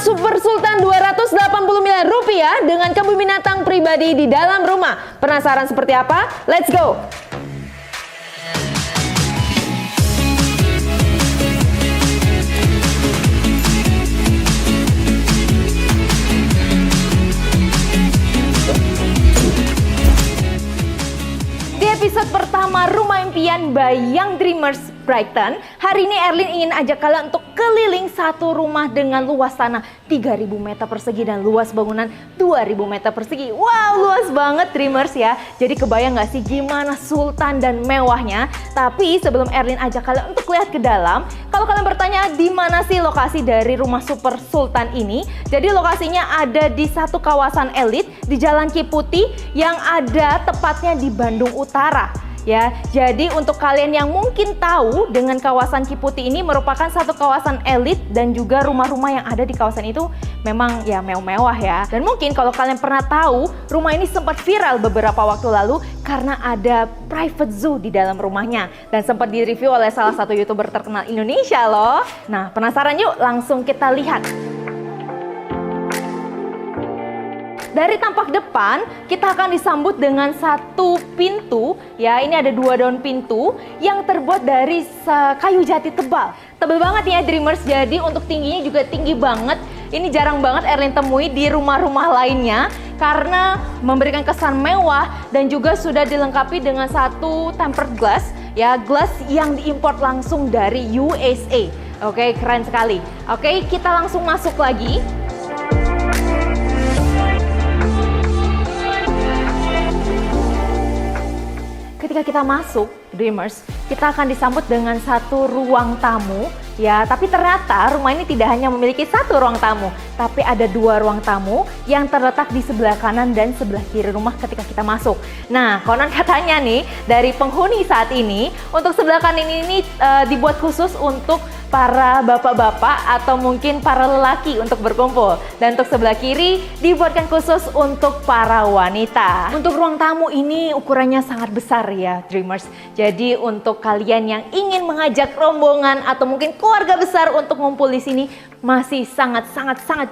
Super Sultan 280 miliar rupiah dengan kebun binatang pribadi di dalam rumah. Penasaran seperti apa? Let's go! Di episode pertama Rumah Impian by Young Dreamers Brighton, hari ini Erlin ingin ajak kalian untuk keliling satu rumah dengan luas tanah 3.000 meter persegi dan luas bangunan 2.000 meter persegi. Wow, luas banget Dreamers ya. Jadi kebayang gak sih gimana sultan dan mewahnya? Tapi sebelum Erlin ajak kalian untuk lihat ke dalam, kalau kalian bertanya di mana sih lokasi dari rumah Super Sultan ini? Jadi lokasinya ada di satu kawasan elit di Jalan Ciputi yang ada tepatnya di Bandung Utara. Ya, jadi untuk kalian yang mungkin tahu dengan kawasan Ciputi ini merupakan satu kawasan elit dan juga rumah-rumah yang ada di kawasan itu memang ya mewah-mewah ya. Dan mungkin kalau kalian pernah tahu, rumah ini sempat viral beberapa waktu lalu karena ada private zoo di dalam rumahnya dan sempat direview oleh salah satu YouTuber terkenal Indonesia loh. Nah, penasaran yuk? Langsung kita lihat. Dari tampak depan, kita akan disambut dengan satu pintu. Ya, ini ada 2 daun pintu yang terbuat dari kayu jati tebal. Tebal banget ya Dreamers, jadi untuk tingginya juga tinggi banget. Ini jarang banget Erlin temui di rumah-rumah lainnya karena memberikan kesan mewah dan juga sudah dilengkapi dengan satu tempered glass. Ya, glass yang diimpor langsung dari USA. Oke, keren sekali. Oke, kita langsung masuk lagi. Ketika kita masuk, Dreamers, kita akan disambut dengan satu ruang tamu. Ya, tapi ternyata rumah ini tidak hanya memiliki satu ruang tamu, tapi ada 2 ruang tamu yang terletak di sebelah kanan dan sebelah kiri rumah ketika kita masuk. Nah, konon katanya nih, dari penghuni saat ini, untuk sebelah kanan ini dibuat khusus untuk para bapak-bapak atau mungkin para lelaki untuk berkumpul. Dan untuk sebelah kiri dibuatkan khusus untuk para wanita. Untuk ruang tamu ini ukurannya sangat besar ya Dreamers. Jadi untuk kalian yang ingin mengajak rombongan atau mungkin keluarga besar untuk ngumpul di sini masih sangat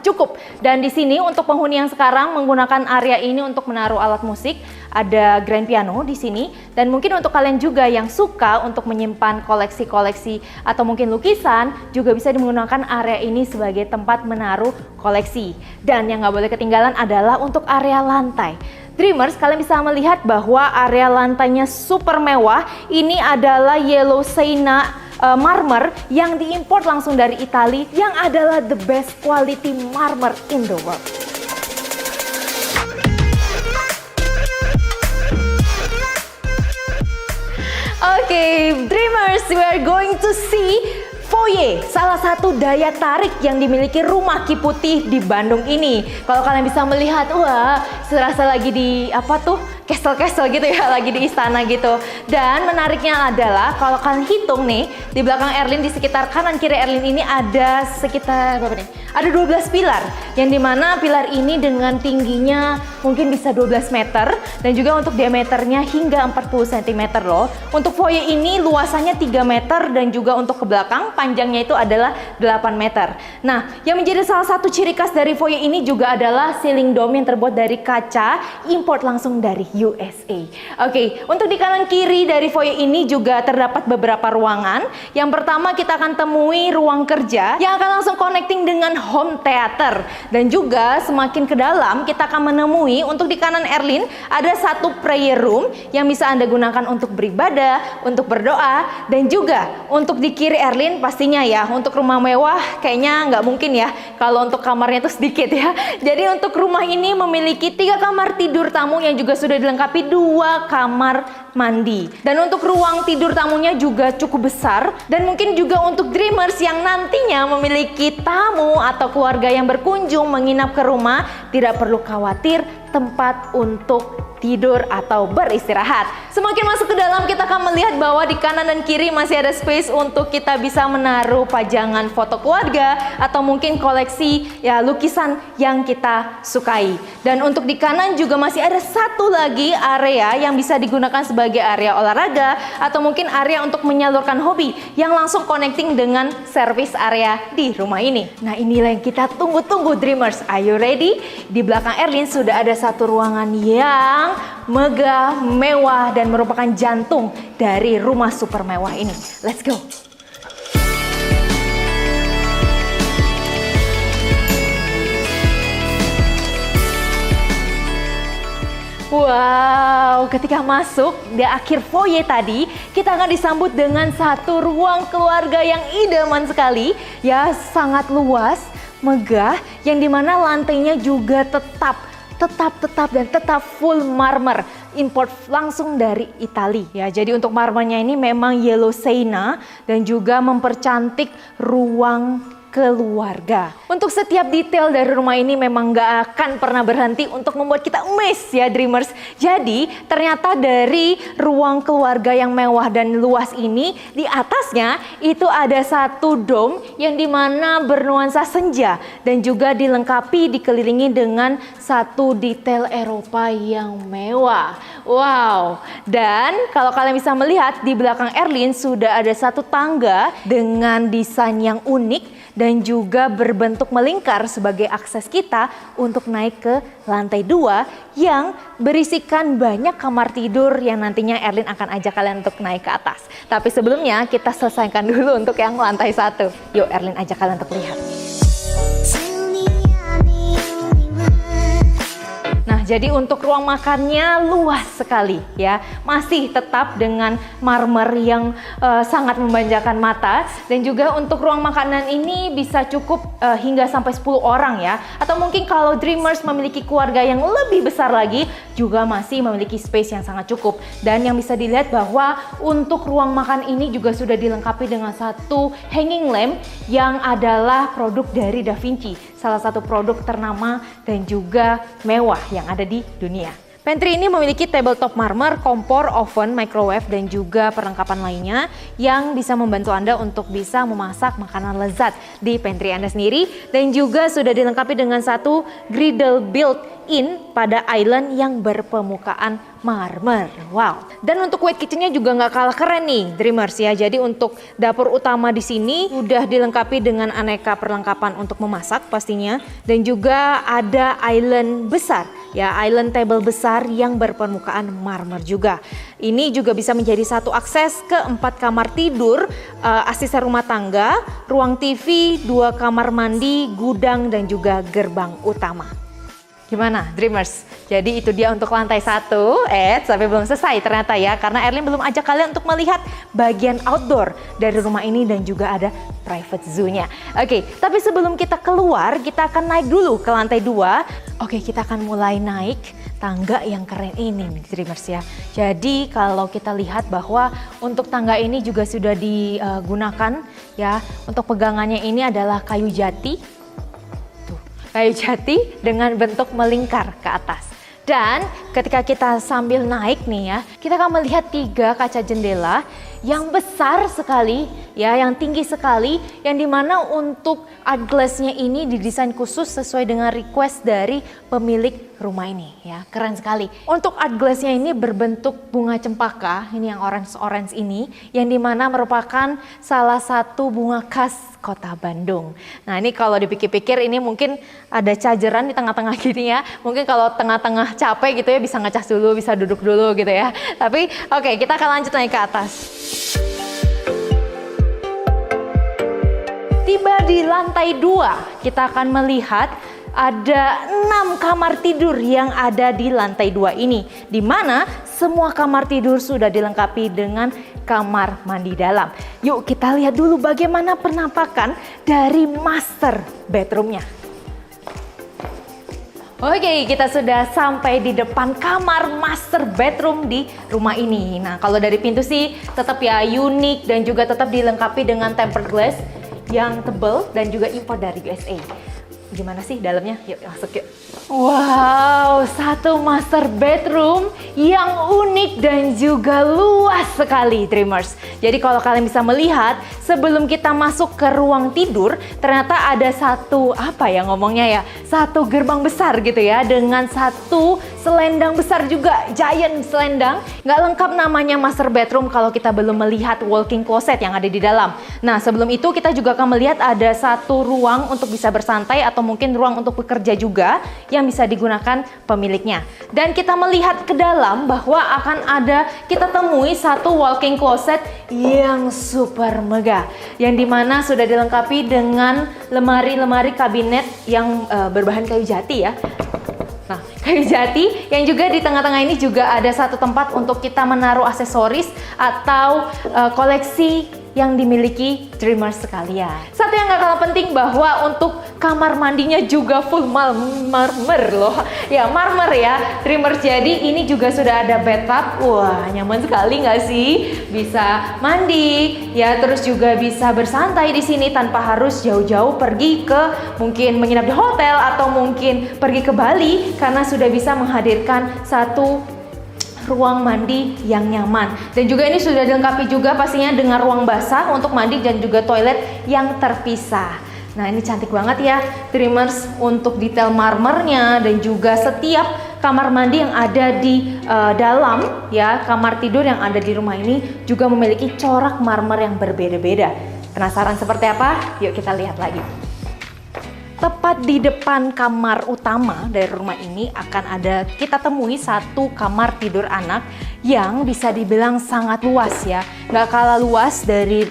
cukup. Dan di sini untuk penghuni yang sekarang menggunakan area ini untuk menaruh alat musik. Ada grand piano di sini dan mungkin untuk kalian juga yang suka untuk menyimpan koleksi-koleksi atau mungkin lukisan juga bisa menggunakan area ini sebagai tempat menaruh koleksi. Dan yang nggak boleh ketinggalan adalah untuk area lantai. Dreamers, kalian bisa melihat bahwa area lantainya super mewah. Ini adalah Yellow Sienna marmer yang diimpor langsung dari Italia yang adalah the best quality marmer in the world. Oke, Dreamers, we are going to see foyer, salah satu daya tarik yang dimiliki rumah Ciputi di Bandung ini. Kalau kalian bisa melihat, wah, serasa lagi di apa tuh? Castle gitu ya, lagi di istana gitu. Dan menariknya adalah kalau kalian hitung nih, di belakang Erlin di sekitar kanan kiri Erlin ini ada sekitar berapa nih? Ada 12 pilar, yang dimana pilar ini dengan tingginya mungkin bisa 12 meter dan juga untuk diameternya hingga 40 cm loh. Untuk foyer ini luasannya 3 meter dan juga untuk ke belakang panjangnya itu adalah 8 meter. Nah, yang menjadi salah satu ciri khas dari foyer ini juga adalah ceiling dome yang terbuat dari kaca import langsung dari USA. Oke, untuk di kanan kiri dari foyer ini juga terdapat beberapa ruangan. Yang pertama kita akan temui ruang kerja yang akan langsung connecting dengan home theater. Dan juga semakin ke dalam kita akan menemui untuk di kanan Erlin ada satu prayer room yang bisa Anda gunakan untuk beribadah, untuk berdoa, dan juga untuk di kiri Erlin pastinya ya untuk rumah mewah kayaknya nggak mungkin ya kalau untuk kamarnya itu sedikit ya. Jadi untuk rumah ini memiliki 3 kamar tidur tamu yang juga sudah dilengkapi 2 kamar mandi. Dan untuk ruang tidur tamunya juga cukup besar. Dan mungkin juga untuk Dreamers yang nantinya memiliki tamu atau keluarga yang berkunjung menginap ke rumah, tidak perlu khawatir tempat untuk tidur atau beristirahat. Semakin masuk ke dalam, kita akan melihat bahwa di kanan dan kiri masih ada space untuk kita bisa menaruh pajangan foto keluarga atau mungkin koleksi ya lukisan yang kita sukai. Dan untuk di kanan juga masih ada satu lagi area yang bisa digunakan sebagai area olahraga atau mungkin area untuk menyalurkan hobi yang langsung connecting dengan service area di rumah ini. Nah, inilah yang kita tunggu-tunggu Dreamers. Are you ready? Di belakang Erlin sudah ada satu ruangan yang megah, mewah, dan merupakan jantung dari rumah super mewah ini. Let's go! Wow, ketika masuk di akhir foyer tadi, kita akan disambut dengan satu ruang keluarga yang idaman sekali. Ya, sangat luas, megah, yang dimana lantainya juga tetap full marmer, import langsung dari Italia ya. Jadi untuk marmernya ini memang yellow sienna dan juga mempercantik ruang keluarga. Untuk setiap detail dari rumah ini memang gak akan pernah berhenti untuk membuat kita amazed ya Dreamers. Jadi ternyata dari ruang keluarga yang mewah dan luas ini, di atasnya itu ada satu dome yang dimana bernuansa senja dan juga dilengkapi dikelilingi dengan satu detail Eropa yang mewah. Wow, dan kalau kalian bisa melihat di belakang Erlin sudah ada satu tangga dengan desain yang unik dan juga berbentuk melingkar sebagai akses kita untuk naik ke lantai 2 yang berisikan banyak kamar tidur yang nantinya Erlin akan ajak kalian untuk naik ke atas. Tapi sebelumnya kita selesaikan dulu untuk yang lantai 1. Yuk Erlin ajak kalian untuk lihat. Nah, jadi untuk ruang makannya luas sekali ya. Masih tetap dengan marmer yang sangat memanjakan mata. Dan juga untuk ruang makanan ini bisa cukup hingga sampai 10 orang ya. Atau mungkin kalau Dreamers memiliki keluarga yang lebih besar lagi, juga masih memiliki space yang sangat cukup. Dan yang bisa dilihat bahwa untuk ruang makan ini juga sudah dilengkapi dengan satu hanging lamp yang adalah produk dari Da Vinci. Salah satu produk ternama dan juga mewah yang ada di dunia. Pantry ini memiliki tabletop marmer, kompor, oven, microwave, dan juga perlengkapan lainnya yang bisa membantu Anda untuk bisa memasak makanan lezat di pantry Anda sendiri. Dan juga sudah dilengkapi dengan satu griddle built-in pada island yang berpermukaan marmer. Wow. Dan untuk white kitchennya juga nggak kalah keren nih Dreamers ya. Jadi untuk dapur utama di sini sudah dilengkapi dengan aneka perlengkapan untuk memasak pastinya. Dan juga ada island besar ya, island table besar yang berpermukaan marmer juga. Ini juga bisa menjadi satu akses ke 4 kamar tidur, asisten rumah tangga, ruang TV, 2 kamar mandi, gudang, dan juga gerbang utama. Gimana Dreamers? Jadi itu dia untuk lantai 1. Sampai belum selesai ternyata ya, karena Erlin belum ajak kalian untuk melihat bagian outdoor dari rumah ini dan juga ada private zoo-nya. Oke, tapi sebelum kita keluar, kita akan naik dulu ke lantai 2. Oke, kita akan mulai naik tangga yang keren ini nih Dreamers ya. Jadi kalau kita lihat bahwa untuk tangga ini juga sudah digunakan ya. Untuk pegangannya ini adalah kayu jati. Kayu jati dengan bentuk melingkar ke atas. Dan ketika kita sambil naik nih ya, kita akan melihat 3 kaca jendela yang besar sekali ya, yang tinggi sekali, yang dimana untuk art glass-nya ini didesain khusus sesuai dengan request dari pemilik rumah ini ya. Keren sekali. Untuk art glass-nya ini berbentuk bunga cempaka, ini yang orange ini, yang dimana merupakan salah satu bunga khas Kota Bandung. Nah, ini kalau dipikir-pikir ini mungkin ada chargeran di tengah-tengah gini ya. Mungkin kalau tengah-tengah capek gitu ya bisa ngecas dulu, bisa duduk dulu gitu ya. Tapi oke, kita akan lanjut naik ke atas. Tiba di lantai 2, kita akan melihat ada 6 kamar tidur yang ada di lantai 2 ini, di mana semua kamar tidur sudah dilengkapi dengan kamar mandi dalam. Yuk kita lihat dulu bagaimana penampakan dari master bedroomnya. Oke, kita sudah sampai di depan kamar master bedroom di rumah ini. Nah, kalau dari pintu sih tetap ya unik dan juga tetap dilengkapi dengan tempered glass yang tebal dan juga impor dari USA. gimana sih dalamnya? Yuk masuk yuk. Wow, satu master bedroom yang unik dan juga luas sekali, Dreamers. Jadi kalau kalian bisa melihat, sebelum kita masuk ke ruang tidur, ternyata ada satu, apa ya ngomongnya ya, satu gerbang besar gitu ya, dengan satu selendang besar juga, giant selendang. Nggak lengkap namanya master bedroom kalau kita belum melihat walk-in closet yang ada di dalam. Nah, sebelum itu kita juga akan melihat ada satu ruang untuk bisa bersantai atau mungkin ruang untuk bekerja juga yang bisa digunakan pemiliknya. Dan kita melihat ke dalam bahwa akan ada, kita temui satu walk-in closet yang super megah, yang dimana sudah dilengkapi dengan lemari-lemari kabinet yang berbahan kayu jati ya. Nah, kayu jati yang juga di tengah-tengah ini juga ada satu tempat untuk kita menaruh aksesoris atau koleksi yang dimiliki Dreamers sekalian. Satu yang gak kalah penting bahwa untuk kamar mandinya juga full marmer loh. Ya, marmer ya Dreamers. Jadi ini juga sudah ada bathtub. Wah, nyaman sekali nggak sih? Bisa mandi ya, terus juga bisa bersantai di sini tanpa harus jauh-jauh pergi ke mungkin menginap di hotel atau mungkin pergi ke Bali, karena sudah bisa menghadirkan satu ruang mandi yang nyaman. Dan juga ini sudah dilengkapi juga pastinya dengan ruang basah untuk mandi dan juga toilet yang terpisah. Nah, ini cantik banget ya Dreamers, untuk detail marmernya dan juga setiap kamar mandi yang ada di dalam ya, kamar tidur yang ada di rumah ini juga memiliki corak marmer yang berbeda-beda. Penasaran seperti apa? Yuk kita lihat lagi. Tepat di depan kamar utama dari rumah ini akan ada, kita temui satu kamar tidur anak yang bisa dibilang sangat luas ya. Nggak kalah luas dari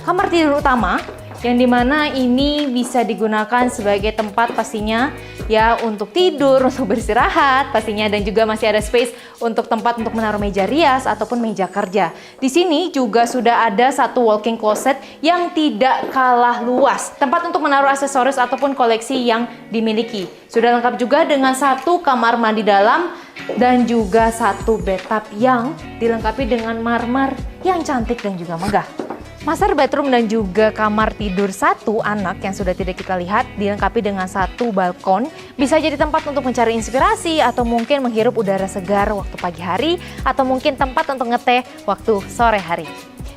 kamar tidur utama, yang dimana ini bisa digunakan sebagai tempat pastinya ya untuk tidur, untuk beristirahat pastinya, dan juga masih ada space untuk tempat untuk menaruh meja rias ataupun meja kerja. Di sini juga sudah ada satu walk-in closet yang tidak kalah luas, tempat untuk menaruh aksesoris ataupun koleksi yang dimiliki. Sudah lengkap juga dengan satu kamar mandi dalam dan juga satu bathtub yang dilengkapi dengan marmer yang cantik dan juga megah. Master bedroom dan juga kamar tidur satu anak yang sudah tidak kita lihat dilengkapi dengan satu balkon. Bisa jadi tempat untuk mencari inspirasi atau mungkin menghirup udara segar waktu pagi hari atau mungkin tempat untuk ngeteh waktu sore hari.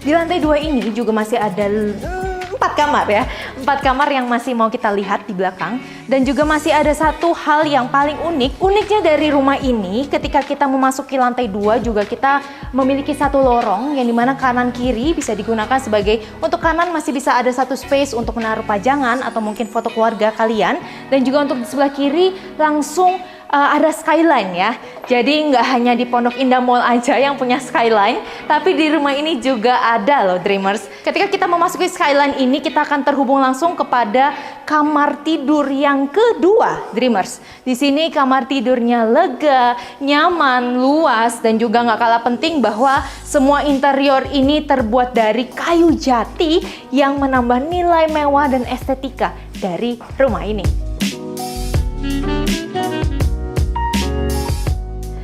Di lantai 2 ini juga masih ada 4 kamar ya, 4 kamar yang masih mau kita lihat di belakang. Dan juga masih ada satu hal yang paling uniknya dari rumah ini, ketika kita memasuki lantai 2 juga kita memiliki satu lorong yang dimana kanan kiri bisa digunakan sebagai, untuk kanan masih bisa ada satu space untuk menaruh pajangan atau mungkin foto keluarga kalian, dan juga untuk di sebelah kiri langsung ada skyline ya. Jadi nggak hanya di Pondok Indah Mall aja yang punya skyline, tapi di rumah ini juga ada loh Dreamers. Ketika kita memasuki skyline ini, kita akan terhubung langsung kepada kamar tidur yang kedua Dreamers. Di sini kamar tidurnya lega, nyaman, luas, dan juga nggak kalah penting bahwa semua interior ini terbuat dari kayu jati yang menambah nilai mewah dan estetika dari rumah ini.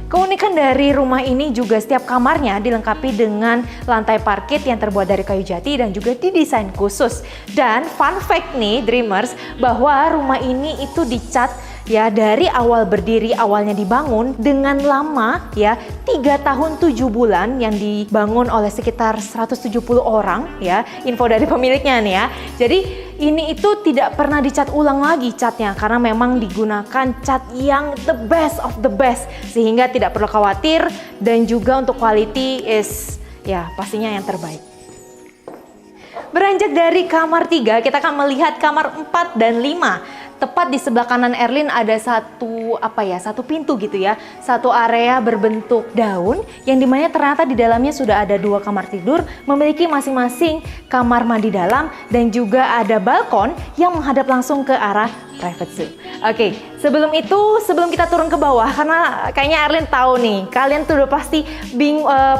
Keunikan dari rumah ini juga setiap kamarnya dilengkapi dengan lantai parket yang terbuat dari kayu jati dan juga didesain khusus. Dan fun fact nih Dreamers, bahwa rumah ini itu dicat ya dari awal berdiri, awalnya dibangun dengan lama ya 3 tahun 7 bulan, yang dibangun oleh sekitar 170 orang ya, info dari pemiliknya nih ya. Jadi ini itu tidak pernah dicat ulang lagi catnya, karena memang digunakan cat yang the best of the best, sehingga tidak perlu khawatir, dan juga untuk quality is ya pastinya yang terbaik. Beranjak dari kamar 3, kita akan melihat kamar 4 dan 5. Tepat di sebelah kanan Erlin ada satu pintu gitu ya, satu area berbentuk daun yang dimana ternyata di dalamnya sudah ada 2 kamar tidur, memiliki masing-masing kamar mandi dalam dan juga ada balkon yang menghadap langsung ke arah private zoo. Oke, sebelum kita turun ke bawah, karena kayaknya Erlin tahu nih, kalian tuh udah pasti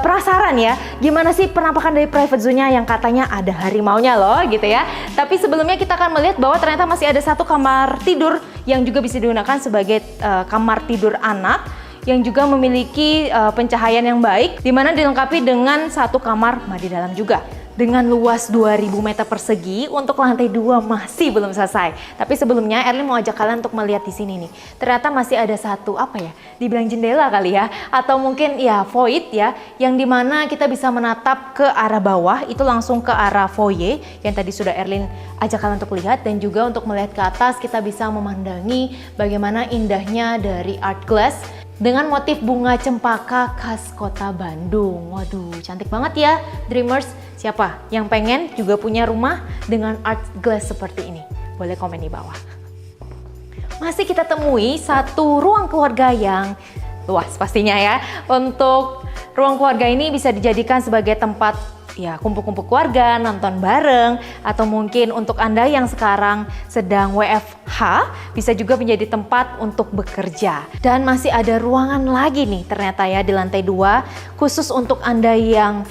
penasaran ya, gimana sih penampakan dari private zoo-nya yang katanya ada harimaunya loh gitu ya. Tapi sebelumnya kita akan melihat bahwa ternyata masih ada satu kamar tidur yang juga bisa digunakan sebagai kamar tidur anak, yang juga memiliki pencahayaan yang baik, di mana dilengkapi dengan satu kamar mandi dalam juga. dengan luas 2000 meter persegi. Untuk lantai 2 masih belum selesai. Tapi sebelumnya Erlin mau ajak kalian untuk melihat di sini nih. Ternyata masih ada satu apa ya? Dibilang jendela kali ya, atau mungkin ya void ya, yang dimana kita bisa menatap ke arah bawah itu langsung ke arah foyer yang tadi sudah Erlin ajak kalian untuk lihat, dan juga untuk melihat ke atas kita bisa memandangi bagaimana indahnya dari art glass dengan motif bunga cempaka khas kota Bandung. Waduh, cantik banget ya Dreamers. Siapa yang pengen juga punya rumah dengan art glass seperti ini? Boleh komen di bawah. Masih kita temui satu ruang keluarga yang luas pastinya ya. Untuk ruang keluarga ini bisa dijadikan sebagai tempat ya kumpul-kumpul keluarga, nonton bareng, atau mungkin untuk Anda yang sekarang sedang WFH bisa juga menjadi tempat untuk bekerja. Dan masih ada ruangan lagi nih ternyata ya di lantai 2 khusus untuk Anda yang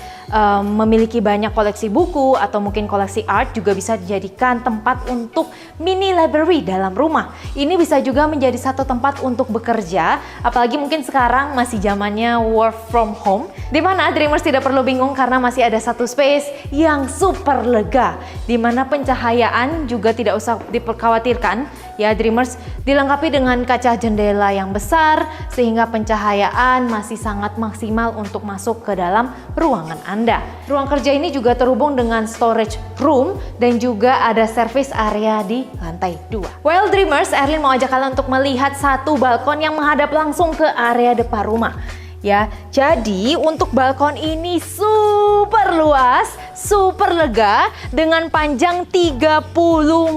memiliki banyak koleksi buku atau mungkin koleksi art, juga bisa dijadikan tempat untuk mini library dalam rumah. Ini bisa juga menjadi satu tempat untuk bekerja, apalagi mungkin sekarang masih zamannya work from home, dimana Dreamers tidak perlu bingung karena masih ada satu space yang super lega, dimana pencahayaan juga tidak usah diperkhawatirkan ya Dreamers, dilengkapi dengan kaca jendela yang besar sehingga pencahayaan masih sangat maksimal untuk masuk ke dalam ruangan Anda. Ruang kerja ini juga terhubung dengan storage room dan juga ada service area di lantai 2. Well Dreamers, Erlin mau ajak kalian untuk melihat satu balkon yang menghadap langsung ke area depan rumah. Ya, jadi untuk balkon ini super luas, super lega dengan panjang 30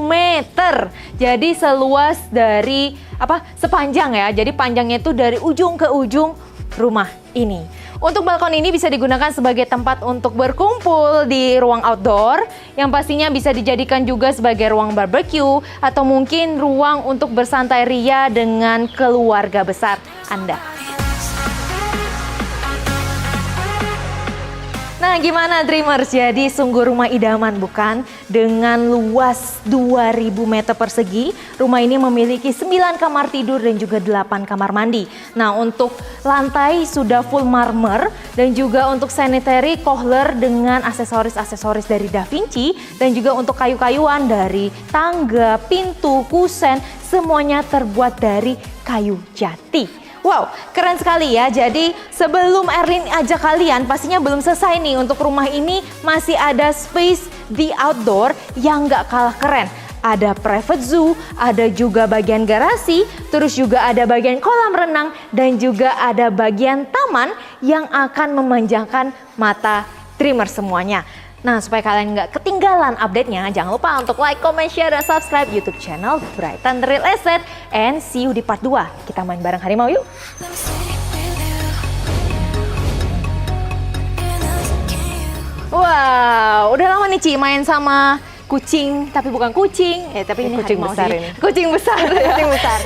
meter. Jadi seluas dari sepanjang ya. Jadi panjangnya itu dari ujung ke ujung rumah ini. Untuk balkon ini bisa digunakan sebagai tempat untuk berkumpul di ruang outdoor, yang pastinya bisa dijadikan juga sebagai ruang barbecue atau mungkin ruang untuk bersantai ria dengan keluarga besar Anda. Nah, gimana Dreamers? Jadi sungguh rumah idaman bukan? Dengan luas 2000 meter persegi, rumah ini memiliki 9 kamar tidur dan juga 8 kamar mandi. Nah, untuk lantai sudah full marmer dan juga untuk sanitary Kohler dengan aksesoris-aksesoris dari Da Vinci, dan juga untuk kayu-kayuan dari tangga, pintu, kusen, semuanya terbuat dari kayu jati. Wow, keren sekali ya. Jadi sebelum Erlin ajak kalian, pastinya belum selesai nih. Untuk rumah ini masih ada space di outdoor yang gak kalah keren. Ada private zoo, ada juga bagian garasi, terus juga ada bagian kolam renang, dan juga ada bagian taman yang akan memanjakan mata Dreamers semuanya. Nah, supaya kalian nggak ketinggalan update-nya, jangan lupa untuk like, comment, share, dan subscribe YouTube channel Brighton Real Estate. And see you di part 2. Kita main bareng harimau yuk! Wow, udah lama nih Ci main sama kucing, tapi bukan kucing, tapi ini kucing harimau besar sih. ini. Kucing besar. Kucing besar.